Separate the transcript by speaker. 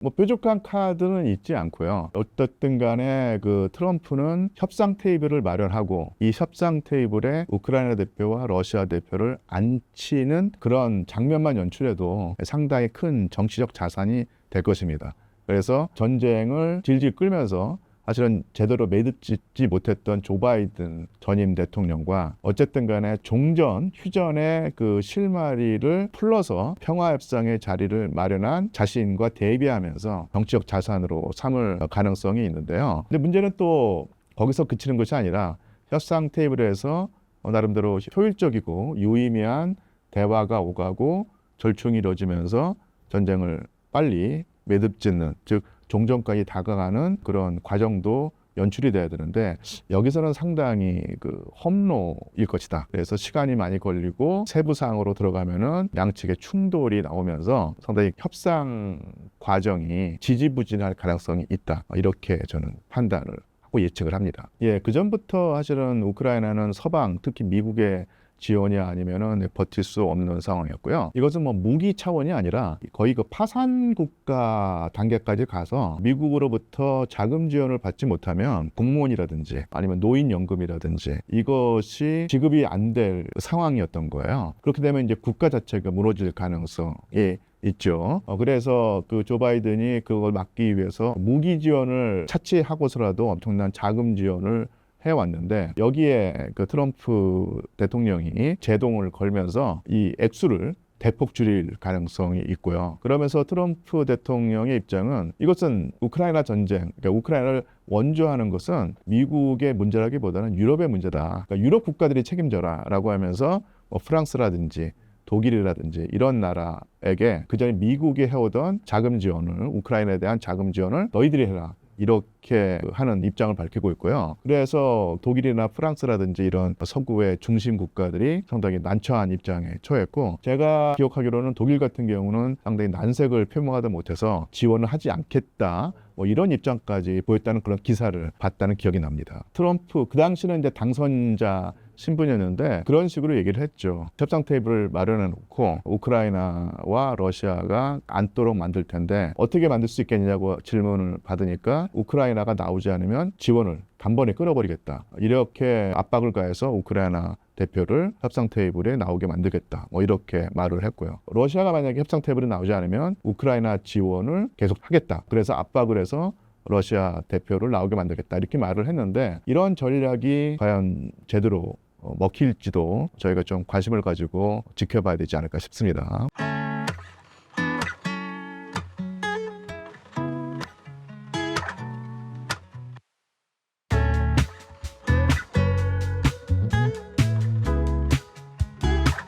Speaker 1: 뭐 뾰족한 카드는 있지 않고요. 어떻든 간에 그 트럼프는 협상 테이블을 마련하고 이 협상 테이블에 우크라이나 대표와 러시아 대표를 앉히는 그런 장면만 연출해도 상당히 큰 정치적 자산이 될 것입니다. 그래서 전쟁을 질질 끌면서 사실은 제대로 매듭짓지 못했던 조 바이든 전임 대통령과 어쨌든 간에 종전, 휴전의 그 실마리를 풀러서 평화협상의 자리를 마련한 자신과 대비하면서 정치적 자산으로 삼을 가능성이 있는데요. 근데 문제는 또 거기서 그치는 것이 아니라 협상 테이블에서 나름대로 효율적이고 유의미한 대화가 오가고 절충이 이루어지면서 전쟁을 빨리 매듭짓는, 즉 종전까지 다가가는 그런 과정도 연출이 돼야 되는데 여기서는 상당히 그 험로일 것이다. 그래서 시간이 많이 걸리고 세부 사항으로 들어가면은 양측의 충돌이 나오면서 상당히 협상 과정이 지지부진할 가능성이 있다. 이렇게 저는 판단을 하고 예측을 합니다. 예, 그 전부터 사실은 우크라이나는 서방, 특히 미국의 지원이 아니면은 버틸 수 없는 상황이었고요. 이것은 뭐 무기 차원이 아니라 거의 그 파산 국가 단계까지 가서 미국으로부터 자금 지원을 받지 못하면 공무원이라든지 아니면 노인연금이라든지 이것이 지급이 안 될 상황이었던 거예요. 그렇게 되면 이제 국가 자체가 무너질 가능성이 있죠. 그래서 그 조 바이든이 그걸 막기 위해서 무기 지원을 차치하고서라도 엄청난 자금 지원을 해왔는데 여기에 그 트럼프 대통령이 제동을 걸면서 이 액수를 대폭 줄일 가능성이 있고요. 그러면서 트럼프 대통령의 입장은 이것은 우크라이나 전쟁, 그러니까 우크라이나를 원조하는 것은 미국의 문제라기보다는 유럽의 문제다. 그러니까 유럽 국가들이 책임져라라고 하면서 뭐 프랑스라든지 독일이라든지 이런 나라에게 그전에 미국이 해오던 자금 지원을, 우크라이나에 대한 자금 지원을 너희들이 해라. 이렇게 하는 입장을 밝히고 있고요. 그래서 독일이나 프랑스라든지 이런 서구의 중심 국가들이 상당히 난처한 입장에 처했고, 제가 기억하기로는 독일 같은 경우는 상당히 난색을 표명하다 못해서 지원을 하지 않겠다, 뭐 이런 입장까지 보였다는 그런 기사를 봤다는 기억이 납니다. 트럼프 그 당시는 이제 당선자 신분이었는데 그런 식으로 얘기를 했죠. 협상 테이블을 마련해 놓고 우크라이나와 러시아가 앉도록 만들 텐데 어떻게 만들 수 있겠냐고 질문을 받으니까 우크라이나가 나오지 않으면 지원을 단번에 끊어버리겠다. 이렇게 압박을 가해서 우크라이나 대표를 협상 테이블에 나오게 만들겠다. 뭐 이렇게 말을 했고요. 러시아가 만약에 협상 테이블에 나오지 않으면 우크라이나 지원을 계속 하겠다. 그래서 압박을 해서 러시아 대표를 나오게 만들겠다. 이렇게 말을 했는데 이런 전략이 과연 제대로 먹힐지도 저희가 좀 관심을 가지고 지켜봐야 되지 않을까 싶습니다.